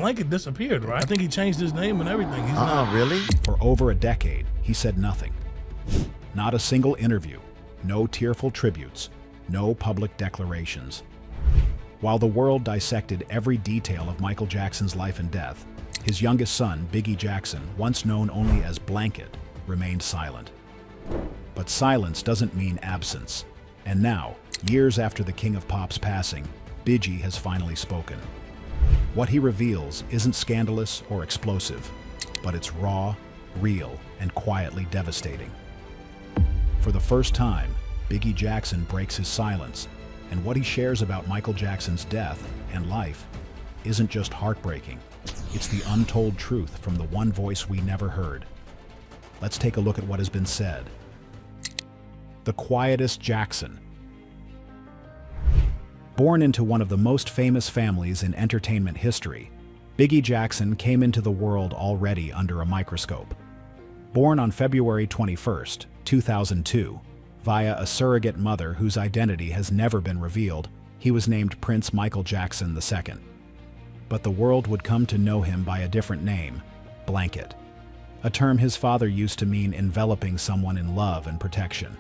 Blanket disappeared, right? I think he changed his name and everything. He's not Really? For over a decade, he said nothing. Not a single interview, no tearful tributes, no public declarations. While the world dissected every detail of Michael Jackson's life and death, his youngest son, Bigi Jackson, once known only as Blanket, remained silent. But silence doesn't mean absence. And now, years after the King of Pop's passing, Bigi has finally spoken. What he reveals isn't scandalous or explosive, but it's raw, real, and quietly devastating. For the first time, Bigi Jackson breaks his silence, and what he shares about Michael Jackson's death and life isn't just heartbreaking. It's the untold truth from the one voice we never heard. Let's take a look at what has been said. The Quietest Jackson. Born into one of the most famous families in entertainment history, Bigi Jackson came into the world already under a microscope. Born on February 21st, 2002, via a surrogate mother whose identity has never been revealed, he was named Prince Michael Jackson II. But the world would come to know him by a different name, Blanket, a term his father used to mean enveloping someone in love and protection.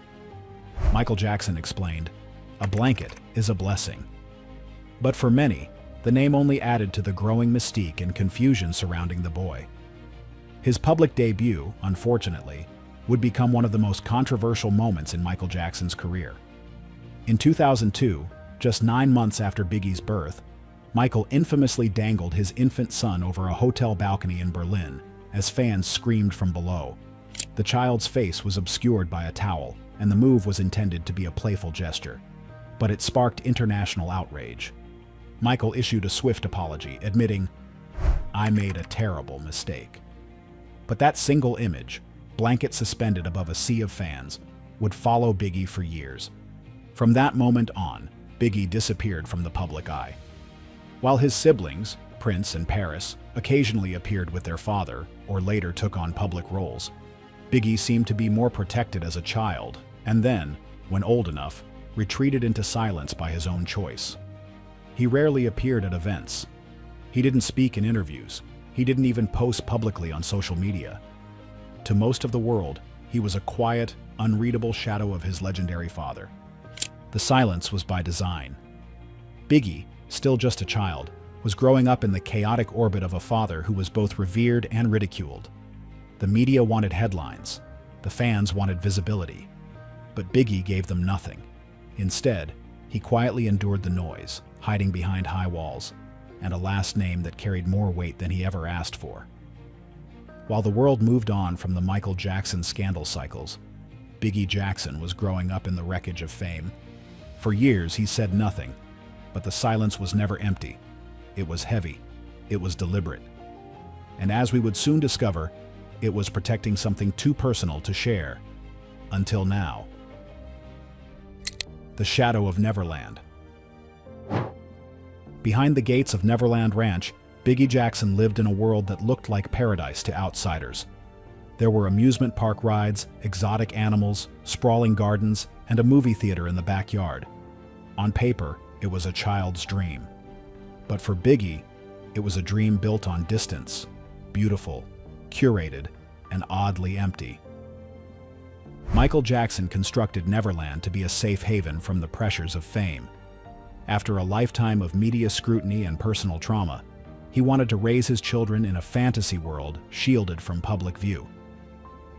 Michael Jackson explained, "A blanket is a blessing." But for many, the name only added to the growing mystique and confusion surrounding the boy. His public debut, unfortunately, would become one of the most controversial moments in Michael Jackson's career. In 2002, just 9 months after Biggie's birth, Michael infamously dangled his infant son over a hotel balcony in Berlin as fans screamed from below. The child's face was obscured by a towel, and the move was intended to be a playful gesture. But it sparked international outrage. Michael issued a swift apology, admitting, "I made a terrible mistake." But that single image, Blanket suspended above a sea of fans, would follow Biggie for years. From that moment on, Biggie disappeared from the public eye. While his siblings, Prince and Paris, occasionally appeared with their father or later took on public roles, Biggie seemed to be more protected as a child, and then, when old enough, retreated into silence by his own choice. He rarely appeared at events. He didn't speak in interviews. He didn't even post publicly on social media. To most of the world, he was a quiet, unreadable shadow of his legendary father. The silence was by design. Biggie, still just a child, was growing up in the chaotic orbit of a father who was both revered and ridiculed. The media wanted headlines. The fans wanted visibility. But Biggie gave them nothing. Instead, he quietly endured the noise, hiding behind high walls, and a last name that carried more weight than he ever asked for. While the world moved on from the Michael Jackson scandal cycles, Bigi Jackson was growing up in the wreckage of fame. For years, he said nothing, but the silence was never empty. It was heavy. It was deliberate. And as we would soon discover, it was protecting something too personal to share. Until now. The Shadow of Neverland. Behind the gates of Neverland Ranch, Bigi Jackson lived in a world that looked like paradise to outsiders. There were amusement park rides, exotic animals, sprawling gardens, and a movie theater in the backyard. On paper, it was a child's dream. But for Biggie, it was a dream built on distance, beautiful, curated, and oddly empty. Michael Jackson constructed Neverland to be a safe haven from the pressures of fame. After a lifetime of media scrutiny and personal trauma, he wanted to raise his children in a fantasy world shielded from public view.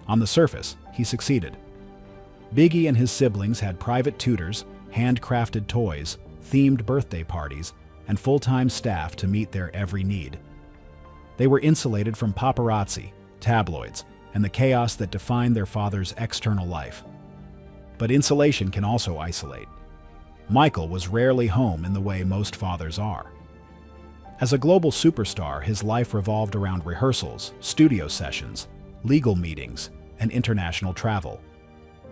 On the surface, he succeeded. Biggie and his siblings had private tutors, handcrafted toys, themed birthday parties, and full-time staff to meet their every need. They were insulated from paparazzi, tabloids, and the chaos that defined their father's external life. But insulation can also isolate. Michael was rarely home in the way most fathers are. As a global superstar, his life revolved around rehearsals, studio sessions, legal meetings, and international travel.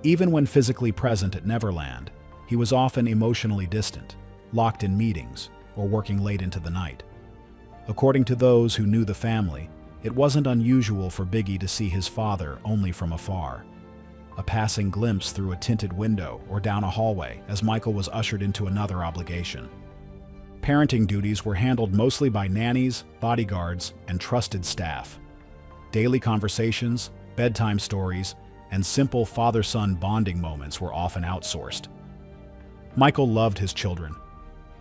Even when physically present at Neverland, he was often emotionally distant, locked in meetings, or working late into the night. According to those who knew the family, it wasn't unusual for Biggie to see his father only from afar. A passing glimpse through a tinted window or down a hallway as Michael was ushered into another obligation. Parenting duties were handled mostly by nannies, bodyguards, and trusted staff. Daily conversations, bedtime stories, and simple father-son bonding moments were often outsourced. Michael loved his children,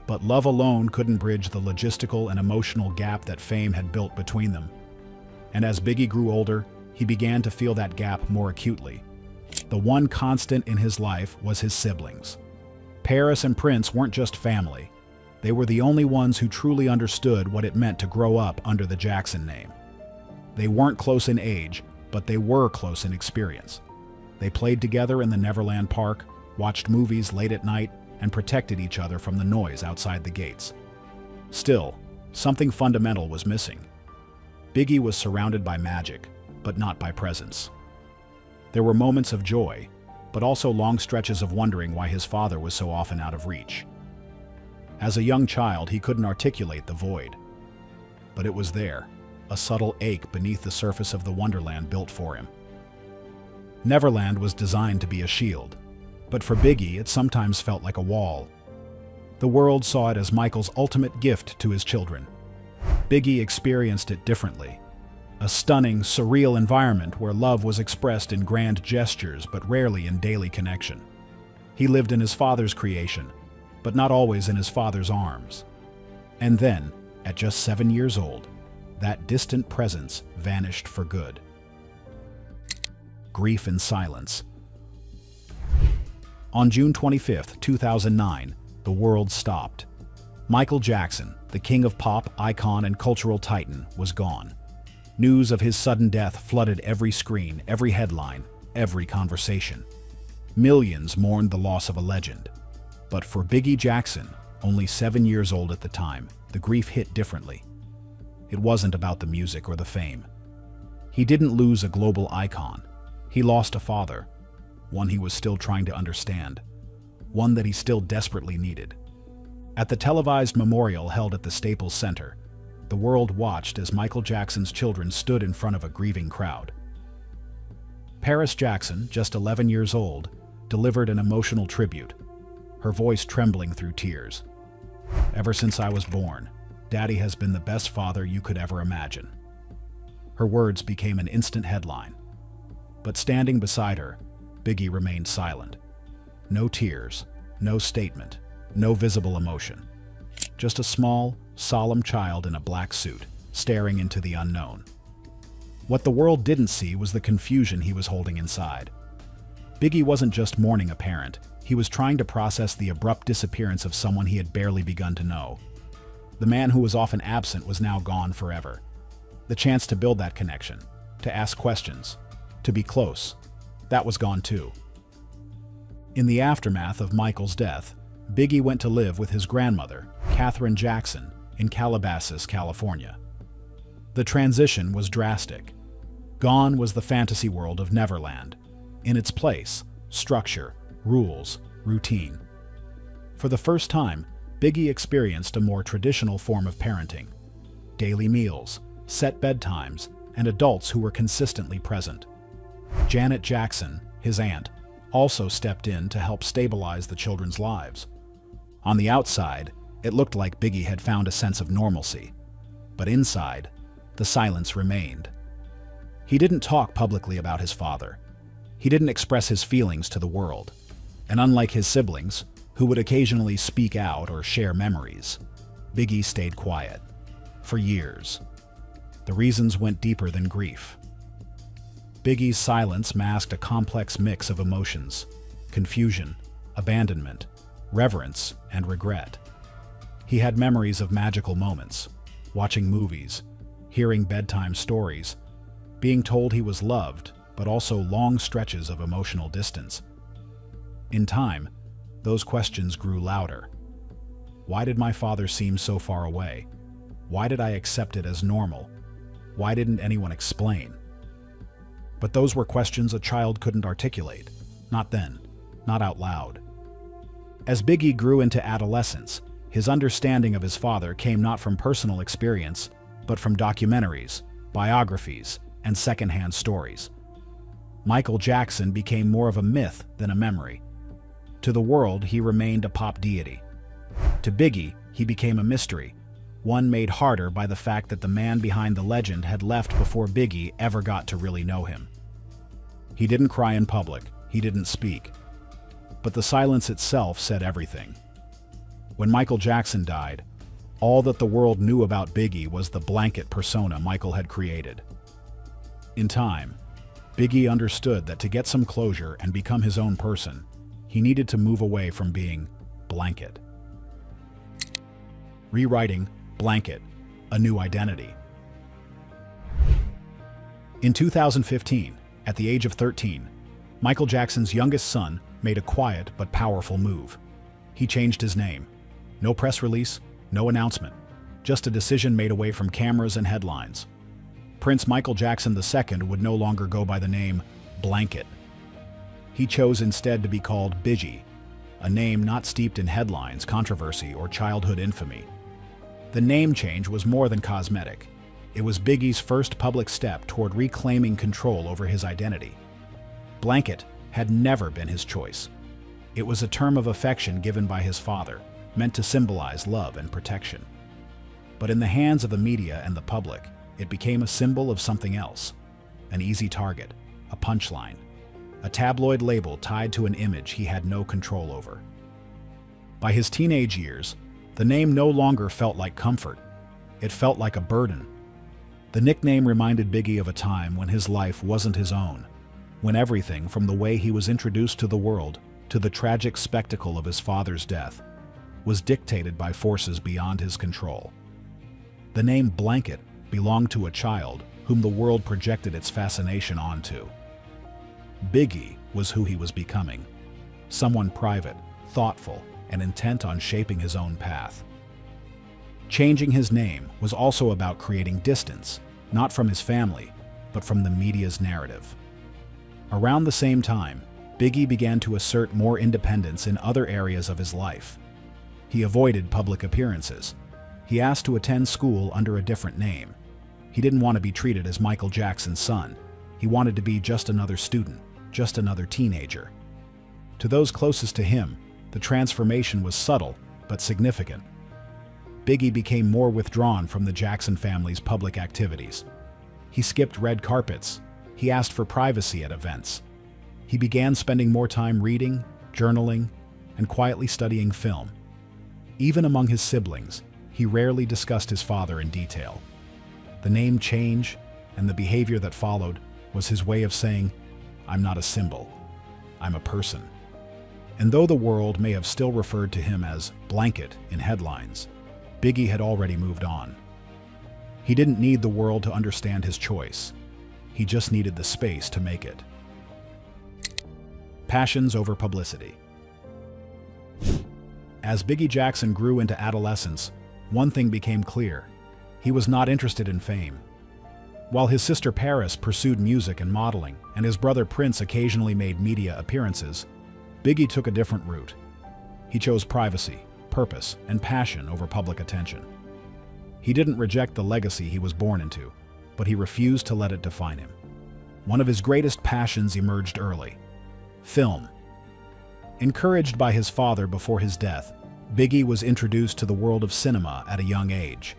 but love alone couldn't bridge the logistical and emotional gap that fame had built between them. And as Biggie grew older, he began to feel that gap more acutely. The one constant in his life was his siblings. Paris and Prince weren't just family. They were the only ones who truly understood what it meant to grow up under the Jackson name. They weren't close in age, but they were close in experience. They played together in the Neverland Park, watched movies late at night, and protected each other from the noise outside the gates. Still, something fundamental was missing. Biggie was surrounded by magic, but not by presence. There were moments of joy, but also long stretches of wondering why his father was so often out of reach. As a young child, he couldn't articulate the void. But it was there, a subtle ache beneath the surface of the wonderland built for him. Neverland was designed to be a shield, but for Biggie, it sometimes felt like a wall. The world saw it as Michael's ultimate gift to his children. Biggie experienced it differently. A stunning, surreal environment where love was expressed in grand gestures but rarely in daily connection. He lived in his father's creation, but not always in his father's arms. And then, at just 7 years old, that distant presence vanished for good. Grief and silence. On June 25, 2009, the world stopped. Michael Jackson, the king of pop, icon, and cultural titan, was gone. News of his sudden death flooded every screen, every headline, every conversation. Millions mourned the loss of a legend. But for Bigi Jackson, only 7 years old at the time, the grief hit differently. It wasn't about the music or the fame. He didn't lose a global icon. He lost a father, one he was still trying to understand, one that he still desperately needed. At the televised memorial held at the Staples Center, the world watched as Michael Jackson's children stood in front of a grieving crowd. Paris Jackson, just 11 years old, delivered an emotional tribute, her voice trembling through tears. "Ever since I was born, Daddy has been the best father you could ever imagine." Her words became an instant headline. But standing beside her, Biggie remained silent. No tears, no statement, no visible emotion. Just a small, solemn child in a black suit, staring into the unknown. What the world didn't see was the confusion he was holding inside. Biggie wasn't just mourning a parent, he was trying to process the abrupt disappearance of someone he had barely begun to know. The man who was often absent was now gone forever. The chance to build that connection, to ask questions, to be close, that was gone too. In the aftermath of Michael's death, Biggie went to live with his grandmother, Catherine Jackson, in Calabasas, California. The transition was drastic. Gone was the fantasy world of Neverland. In its place, structure, rules, routine. For the first time, Biggie experienced a more traditional form of parenting. Daily meals, set bedtimes, and adults who were consistently present. Janet Jackson, his aunt, also stepped in to help stabilize the children's lives. On the outside, it looked like Biggie had found a sense of normalcy. But inside, the silence remained. He didn't talk publicly about his father. He didn't express his feelings to the world. And unlike his siblings, who would occasionally speak out or share memories, Biggie stayed quiet. For years. The reasons went deeper than grief. Biggie's silence masked a complex mix of emotions: confusion, abandonment, reverence, and regret. He had memories of magical moments, watching movies, hearing bedtime stories, being told he was loved, but also long stretches of emotional distance. In time, those questions grew louder. Why did my father seem so far away? Why did I accept it as normal? Why didn't anyone explain? But those were questions a child couldn't articulate. Not then, not out loud. As Biggie grew into adolescence, his understanding of his father came not from personal experience, but from documentaries, biographies, and secondhand stories. Michael Jackson became more of a myth than a memory. To the world, he remained a pop deity. To Biggie, He became a mystery, one made harder by the fact that the man behind the legend had left before Biggie ever got to really know him. He didn't cry in public, he didn't speak. But the silence itself said everything. When Michael Jackson died, all that the world knew about Biggie was the blanket persona Michael had created. In time, Biggie understood that to get some closure and become his own person, he needed to move away from being Blanket. Rewriting Blanket, a new identity. In 2015, at the age of 13, Michael Jackson's youngest son made a quiet but powerful move. He changed his name. No press release, no announcement, just a decision made away from cameras and headlines. Prince Michael Jackson II would no longer go by the name Blanket. He chose instead to be called Bigi, a name not steeped in headlines, controversy, or childhood infamy. The name change was more than cosmetic. It was Biggie's first public step toward reclaiming control over his identity. Blanket had never been his choice. It was a term of affection given by his father, meant to symbolize love and protection. But in the hands of the media and the public, it became a symbol of something else. An easy target, a punchline, a tabloid label tied to an image he had no control over. By his teenage years, the name no longer felt like comfort. It felt like a burden. The nickname reminded Biggie of a time when his life wasn't his own, when everything from the way he was introduced to the world to the tragic spectacle of his father's death was dictated by forces beyond his control. The name Blanket belonged to a child whom the world projected its fascination onto. Biggie was who he was becoming, someone private, thoughtful, and intent on shaping his own path. Changing his name was also about creating distance, not from his family, but from the media's narrative. Around the same time, Biggie began to assert more independence in other areas of his life. He avoided public appearances. He asked to attend school under a different name. He didn't want to be treated as Michael Jackson's son. He wanted to be just another student, just another teenager. To those closest to him, the transformation was subtle but significant. Biggie became more withdrawn from the Jackson family's public activities. He skipped red carpets. He asked for privacy at events. He began spending more time reading, journaling, and quietly studying film. Even among his siblings, he rarely discussed his father in detail. The name change and the behavior that followed was his way of saying, "I'm not a symbol, I'm a person." And though the world may have still referred to him as Blanket in headlines, Biggie had already moved on. He didn't need the world to understand his choice. He just needed the space to make it. Passions over publicity. As Bigi Jackson grew into adolescence, one thing became clear. He was not interested in fame. While his sister Paris pursued music and modeling, and his brother Prince occasionally made media appearances, Biggie took a different route. He chose privacy, purpose, and passion over public attention. He didn't reject the legacy he was born into, but he refused to let it define him. One of his greatest passions emerged early: film. Encouraged by his father before his death, Biggie was introduced to the world of cinema at a young age.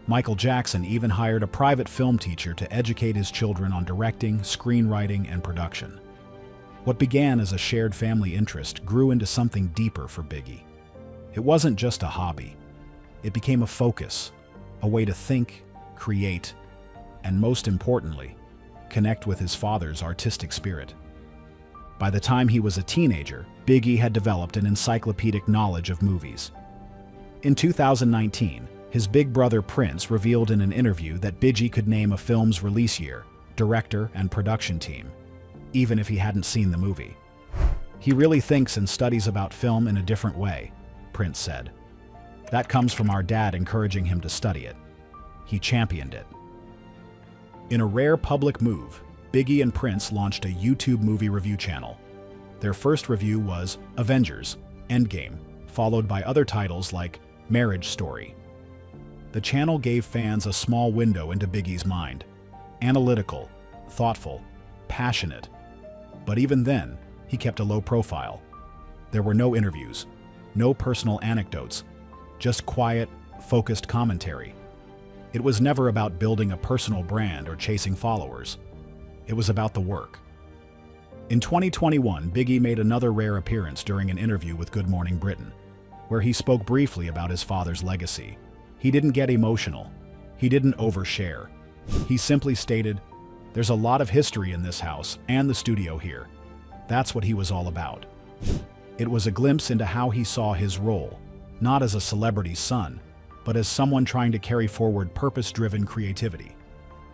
Michael Jackson even hired a private film teacher to educate his children on directing, screenwriting, and production. What began as a shared family interest grew into something deeper for Biggie. It wasn't just a hobby. It became a focus, a way to think, create, and most importantly, connect with his father's artistic spirit. By the time he was a teenager, Biggie had developed an encyclopedic knowledge of movies. In 2019, his big brother Prince revealed in an interview that Biggie could name a film's release year, director, and production team, even if he hadn't seen the movie. "He really thinks and studies about film in a different way," Prince said. "That comes from our dad encouraging him to study it. He championed it." In a rare public move, Biggie and Prince launched a YouTube movie review channel. Their first review was Avengers: Endgame, followed by other titles like Marriage Story. The channel gave fans a small window into Biggie's mind. Analytical, thoughtful, passionate. But even then, he kept a low profile. There were no interviews, no personal anecdotes, just quiet, focused commentary. It was never about building a personal brand or chasing followers. It was about the work. In 2021, Biggie made another rare appearance during an interview with Good Morning Britain, where he spoke briefly about his father's legacy. He didn't get emotional. He didn't overshare. He simply stated, "There's a lot of history in this house and the studio here." That's what he was all about. It was a glimpse into how he saw his role, not as a celebrity's son, but as someone trying to carry forward purpose-driven creativity.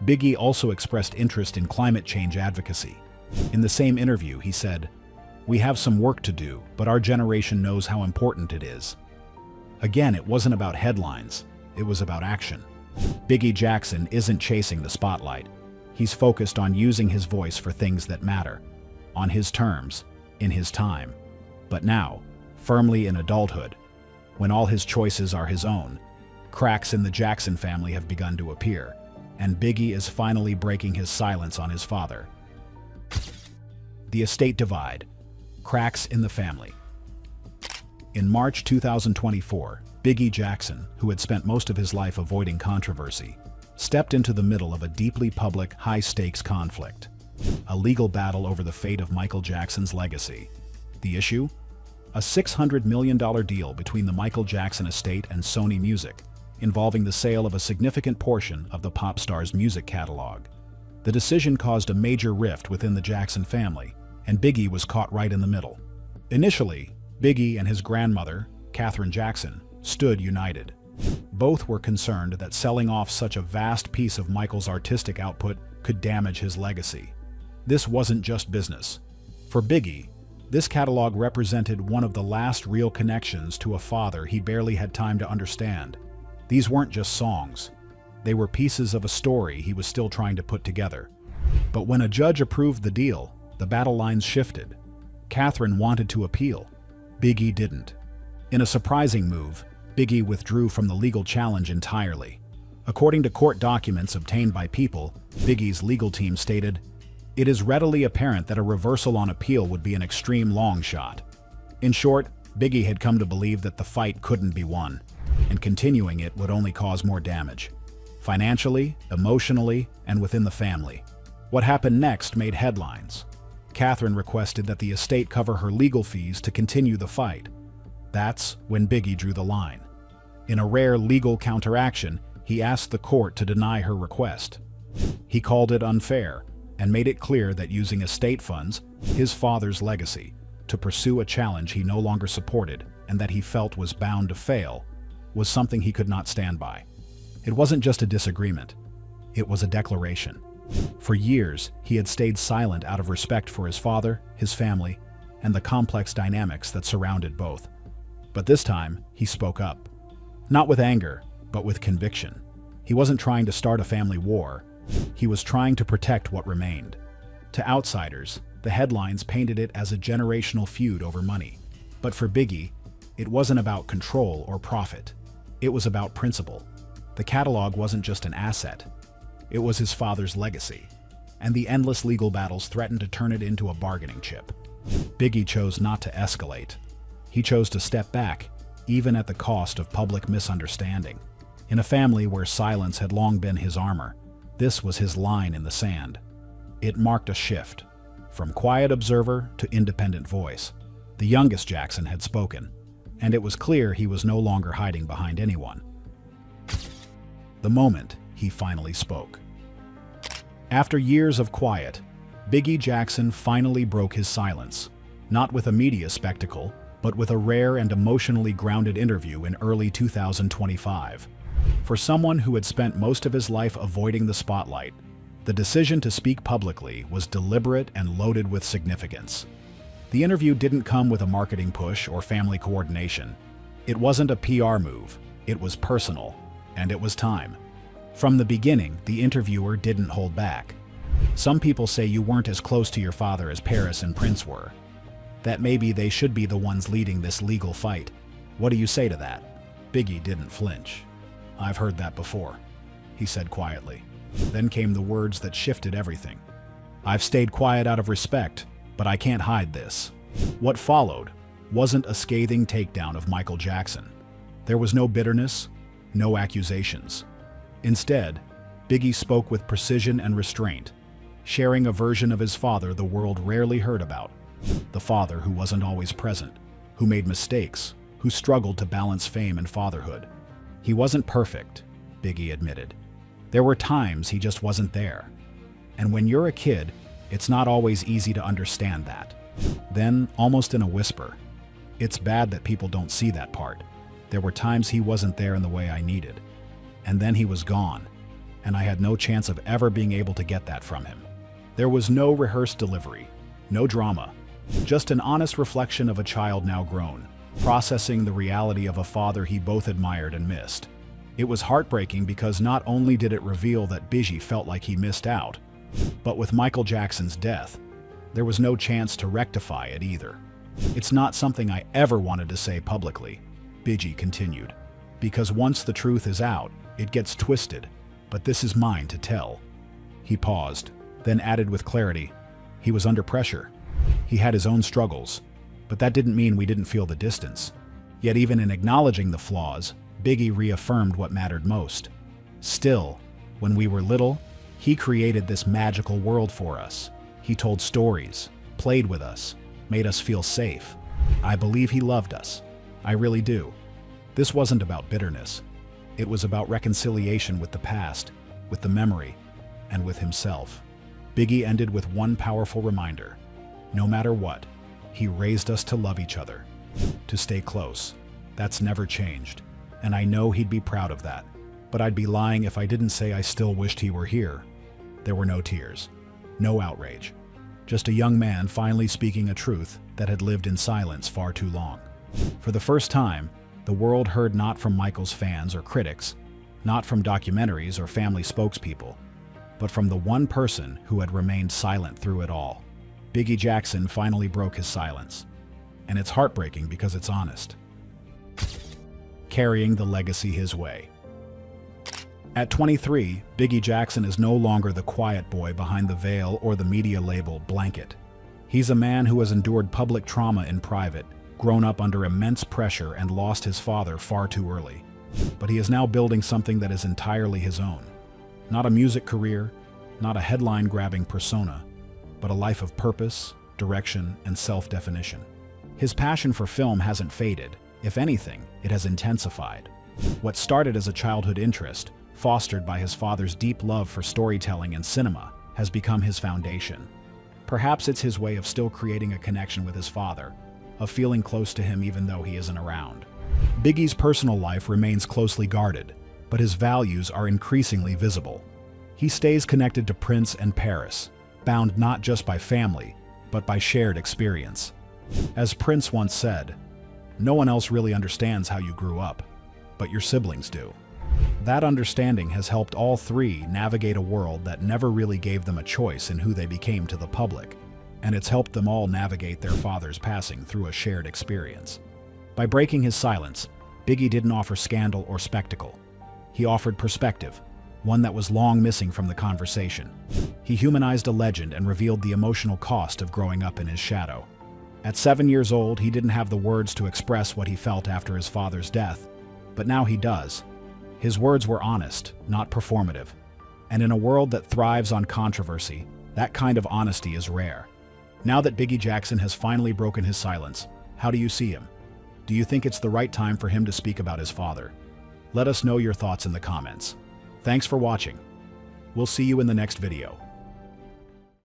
Biggie also expressed interest in climate change advocacy. In the same interview, he said, "We have some work to do, but our generation knows how important it is." Again, it wasn't about headlines, it was about action. Bigi Jackson isn't chasing the spotlight. He's focused on using his voice for things that matter, on his terms, in his time. But now, firmly in adulthood, when all his choices are his own, cracks in the Jackson family have begun to appear, and Biggie is finally breaking his silence on his father. The estate divide. Cracks in the family. In March 2024, Bigi Jackson, who had spent most of his life avoiding controversy, stepped into the middle of a deeply public, high-stakes conflict. A legal battle over the fate of Michael Jackson's legacy. The issue? A $600 million deal between the Michael Jackson estate and Sony Music, involving the sale of a significant portion of the pop star's music catalog. The decision caused a major rift within the Jackson family, and Biggie was caught right in the middle. Initially, Biggie and his grandmother, Catherine Jackson, stood united. Both were concerned that selling off such a vast piece of Michael's artistic output could damage his legacy. This wasn't just business. For Biggie, this catalog represented one of the last real connections to a father he barely had time to understand. These weren't just songs. They were pieces of a story he was still trying to put together. But when a judge approved the deal, the battle lines shifted. Catherine wanted to appeal. Biggie didn't. In a surprising move, Biggie withdrew from the legal challenge entirely. According to court documents obtained by People, Biggie's legal team stated, "It is readily apparent that a reversal on appeal would be an extreme long shot." In short, Biggie had come to believe that the fight couldn't be won, and continuing it would only cause more damage. Financially, emotionally, and within the family. What happened next made headlines. Catherine requested that the estate cover her legal fees to continue the fight. That's when Biggie drew the line. In a rare legal counteraction, he asked the court to deny her request. He called it unfair and made it clear that using estate funds, his father's legacy, to pursue a challenge he no longer supported and that he felt was bound to fail, was something he could not stand by. It wasn't just a disagreement. It was a declaration. For years, he had stayed silent out of respect for his father, his family, and the complex dynamics that surrounded both. But this time, he spoke up. Not with anger, but with conviction. He wasn't trying to start a family war. He was trying to protect what remained. To outsiders, the headlines painted it as a generational feud over money. But for Biggie, it wasn't about control or profit. It was about principle. The catalog wasn't just an asset. It was his father's legacy, and the endless legal battles threatened to turn it into a bargaining chip. Biggie chose not to escalate. He chose to step back, even at the cost of public misunderstanding. In a family where silence had long been his armor, this was his line in the sand. It marked a shift, from quiet observer to independent voice. The youngest Jackson had spoken, and it was clear he was no longer hiding behind anyone. The moment he finally spoke. After years of quiet, Bigi Jackson finally broke his silence, not with a media spectacle, but with a rare and emotionally grounded interview in early 2025. For someone who had spent most of his life avoiding the spotlight, the decision to speak publicly was deliberate and loaded with significance. The interview didn't come with a marketing push or family coordination. It wasn't a PR move, it was personal, and it was time. From the beginning, the interviewer didn't hold back. Some people say you weren't as close to your father as Paris and Prince were. That maybe they should be the ones leading this legal fight. What do you say to that? Biggie didn't flinch. "I've heard that before," he said quietly. Then came the words that shifted everything. "I've stayed quiet out of respect, but I can't hide this." What followed wasn't a scathing takedown of Michael Jackson. There was no bitterness, no accusations. Instead, Biggie spoke with precision and restraint, sharing a version of his father the world rarely heard about. The father who wasn't always present, who made mistakes, who struggled to balance fame and fatherhood. He wasn't perfect, Biggie admitted. There were times he just wasn't there. And when you're a kid, it's not always easy to understand that. Then, almost in a whisper, "It's bad that people don't see that part. There were times he wasn't there in the way I needed. And then he was gone, and I had no chance of ever being able to get that from him." There was no rehearsed delivery, no drama, just an honest reflection of a child now grown, processing the reality of a father he both admired and missed. It was heartbreaking because not only did it reveal that Bigi felt like he missed out, but with Michael Jackson's death, there was no chance to rectify it either. "It's not something I ever wanted to say publicly," Bigi continued, "because once the truth is out, it gets twisted, but this is mine to tell." He paused, then added with clarity, "He was under pressure. He had his own struggles, but that didn't mean we didn't feel the distance." Yet even in acknowledging the flaws, Biggie reaffirmed what mattered most. "Still, when we were little, he created this magical world for us. He told stories, played with us, made us feel safe. I believe he loved us. I really do." This wasn't about bitterness. It was about reconciliation with the past, with the memory, and with himself. Biggie ended with one powerful reminder. No matter what, he raised us to love each other, to stay close. That's never changed, and I know he'd be proud of that. But I'd be lying if I didn't say I still wished he were here. There were no tears, no outrage, just a young man finally speaking a truth that had lived in silence far too long. For the first time, the world heard not from Michael's fans or critics, not from documentaries or family spokespeople, but from the one person who had remained silent through it all. Bigi Jackson finally broke his silence. And it's heartbreaking because it's honest. Carrying the legacy his way. At 23, Bigi Jackson is no longer the quiet boy behind the veil or the media label blanket. He's a man who has endured public trauma in private, grown up under immense pressure, and lost his father far too early. But he is now building something that is entirely his own. Not a music career, not a headline-grabbing persona, but a life of purpose, direction, and self-definition. His passion for film hasn't faded. If anything, it has intensified. What started as a childhood interest, fostered by his father's deep love for storytelling and cinema, has become his foundation. Perhaps it's his way of still creating a connection with his father, of feeling close to him even though he isn't around. Biggie's personal life remains closely guarded, but his values are increasingly visible. He stays connected to Prince and Paris, bound not just by family, but by shared experience. As Prince once said, "No one else really understands how you grew up, but your siblings do." That understanding has helped all three navigate a world that never really gave them a choice in who they became to the public, and it's helped them all navigate their father's passing through a shared experience. By breaking his silence, Biggie didn't offer scandal or spectacle. He offered perspective, one that was long missing from the conversation. He humanized a legend and revealed the emotional cost of growing up in his shadow. At 7 years old, he didn't have the words to express what he felt after his father's death, but now he does. His words were honest, not performative. And in a world that thrives on controversy, that kind of honesty is rare. Now that Bigi Jackson has finally broken his silence, how do you see him? Do you think it's the right time for him to speak about his father? Let us know your thoughts in the comments. Thanks for watching. We'll see you in the next video.